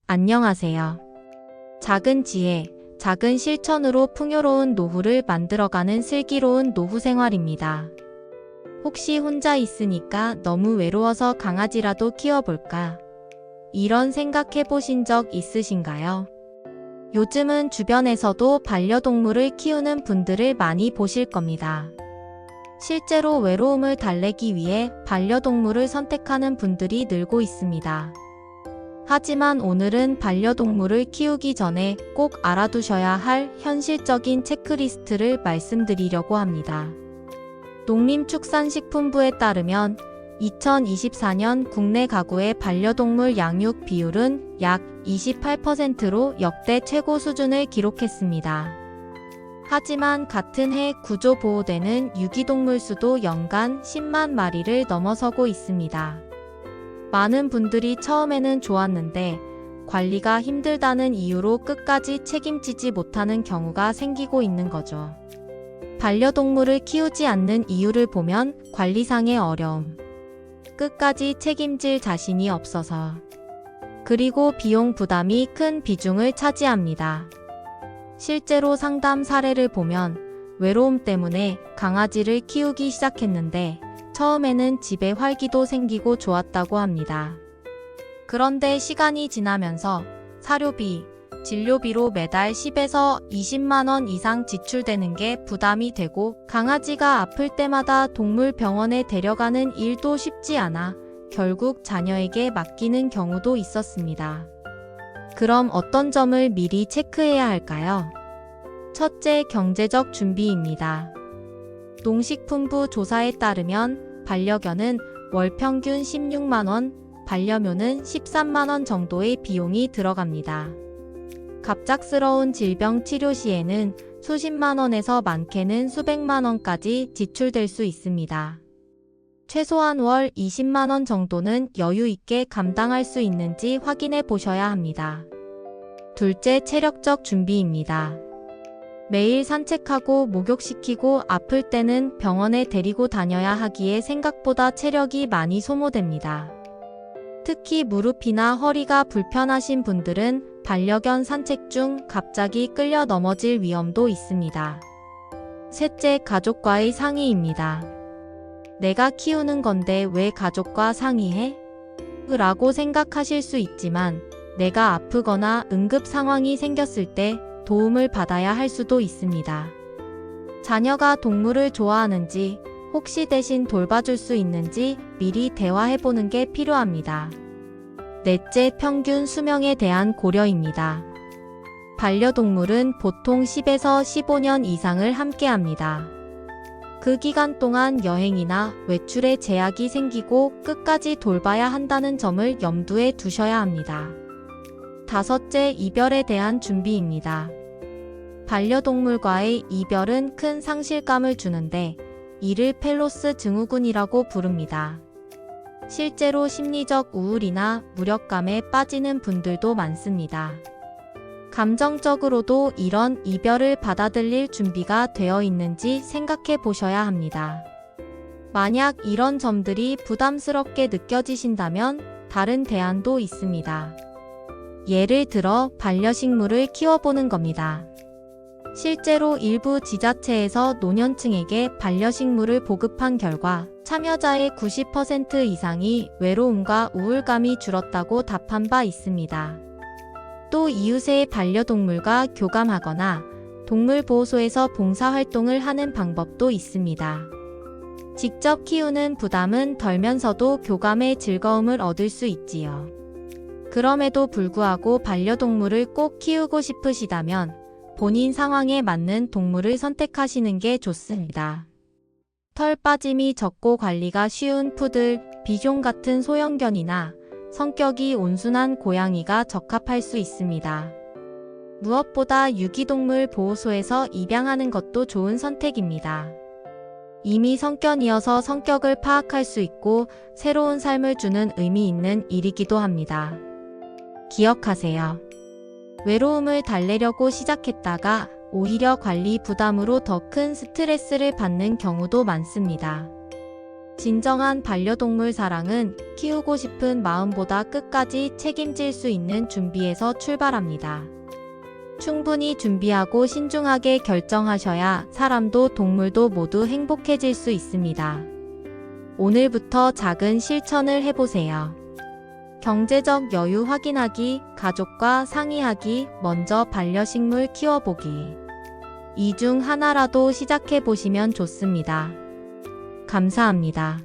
안녕하세요. 작은 지혜, 작은 실천으로 풍요로운 노후를 만들어가는 슬기로운 노후 생활입니다. 혹시 혼자 있으니까 너무 외로워서 강아지라도 키워볼까? 이런 생각해 보신 적 있으신가요? 요즘은 주변에서도 반려동물을 키우는 분들을 많이 보실 겁니다. 실제로 외로움을 달래기 위해 반려동물을 선택하는 분들이 늘고 있습니다. 하지만 오늘은 반려동물을 키우기 전에 꼭 알아두셔야 할 현실적인 체크리스트를 말씀드리려고 합니다. 농림축산식품부에 따르면 2024년 국내 가구의 반려동물 양육 비율은 약 28%로 역대 최고 수준을 기록했습니다. 하지만 같은 해 구조보호되는 유기동물 수도 연간 10만 마리를 넘어서고 있습니다. 많은 분들이 처음에는 좋았는데 관리가 힘들다는 이유로 끝까지 책임지지 못하는 경우가 생기고 있는 거죠. 반려동물을 키우지 않는 이유를 보면 관리상의 어려움, 끝까지 책임질 자신이 없어서, 그리고 비용 부담이 큰 비중을 차지합니다. 실제로 상담 사례를 보면 외로움 때문에 강아지를 키우기 시작했는데 처음에는 집에 활기도 생기고 좋았다고 합니다. 그런데 시간이 지나면서 사료비, 진료비로 매달 10에서 20만 원 이상 지출되는 게 부담이 되고 강아지가 아플 때마다 동물병원에 데려가는 일도 쉽지 않아 결국 자녀에게 맡기는 경우도 있었습니다. 그럼 어떤 점을 미리 체크해야 할까요? 첫째, 경제적 준비입니다. 농식품부 조사에 따르면 반려견은 월 평균 16만 원, 반려묘는 13만 원 정도의 비용이 들어갑니다. 갑작스러운 질병 치료 시에는 수십만 원에서 많게는 수백만 원까지 지출될 수 있습니다. 최소한 월 20만 원 정도는 여유 있게 감당할 수 있는지 확인해 보셔야 합니다. 둘째, 체력적 준비입니다. 매일 산책하고 목욕시키고 아플 때는 병원에 데리고 다녀야 하기에 생각보다 체력이 많이 소모됩니다. 특히 무릎이나 허리가 불편하신 분들은 반려견 산책 중 갑자기 끌려 넘어질 위험도 있습니다. 셋째, 가족과의 상의입니다. 내가 키우는 건데 왜 가족과 상의해? 라고 생각하실 수 있지만 내가 아프거나 응급 상황이 생겼을 때 도움을 받아야 할 수도 있습니다. 자녀가 동물을 좋아하는지, 혹시 대신 돌봐줄 수 있는지 미리 대화해보는 게 필요합니다. 넷째, 평균 수명에 대한 고려입니다. 반려동물은 보통 10에서 15년 이상을 함께합니다. 그 기간 동안 여행이나 외출에 제약이 생기고 끝까지 돌봐야 한다는 점을 염두에 두셔야 합니다. 다섯째, 이별에 대한 준비입니다. 반려동물과의 이별은 큰 상실감을 주는데 이를 펠로스 증후군이라고 부릅니다. 실제로 심리적 우울이나 무력감에 빠지는 분들도 많습니다. 감정적으로도 이런 이별을 받아들일 준비가 되어 있는지 생각해 보셔야 합니다. 만약 이런 점들이 부담스럽게 느껴지신다면 다른 대안도 있습니다. 예를 들어 반려식물을 키워보는 겁니다. 실제로 일부 지자체에서 노년층에게 반려식물을 보급한 결과 참여자의 90% 이상이 외로움과 우울감이 줄었다고 답한 바 있습니다. 또 이웃의 반려동물과 교감하거나 동물보호소에서 봉사활동을 하는 방법도 있습니다. 직접 키우는 부담은 덜면서도 교감의 즐거움을 얻을 수 있지요. 그럼에도 불구하고 반려동물을 꼭 키우고 싶으시다면 본인 상황에 맞는 동물을 선택하시는 게 좋습니다. 털 빠짐이 적고 관리가 쉬운 푸들, 비숑 같은 소형견이나 성격이 온순한 고양이가 적합할 수 있습니다. 무엇보다 유기동물 보호소에서 입양하는 것도 좋은 선택입니다. 이미 성견이어서 성격을 파악할 수 있고 새로운 삶을 주는 의미 있는 일이기도 합니다. 기억하세요. 외로움을 달래려고 시작했다가 오히려 관리 부담으로 더 큰 스트레스를 받는 경우도 많습니다. 진정한 반려동물 사랑은 키우고 싶은 마음보다 끝까지 책임질 수 있는 준비에서 출발합니다. 충분히 준비하고 신중하게 결정하셔야 사람도 동물도 모두 행복해질 수 있습니다. 오늘부터 작은 실천을 해보세요. 경제적 여유 확인하기, 가족과 상의하기, 먼저 반려식물 키워보기. 이 중 하나라도 시작해보시면 좋습니다. 감사합니다.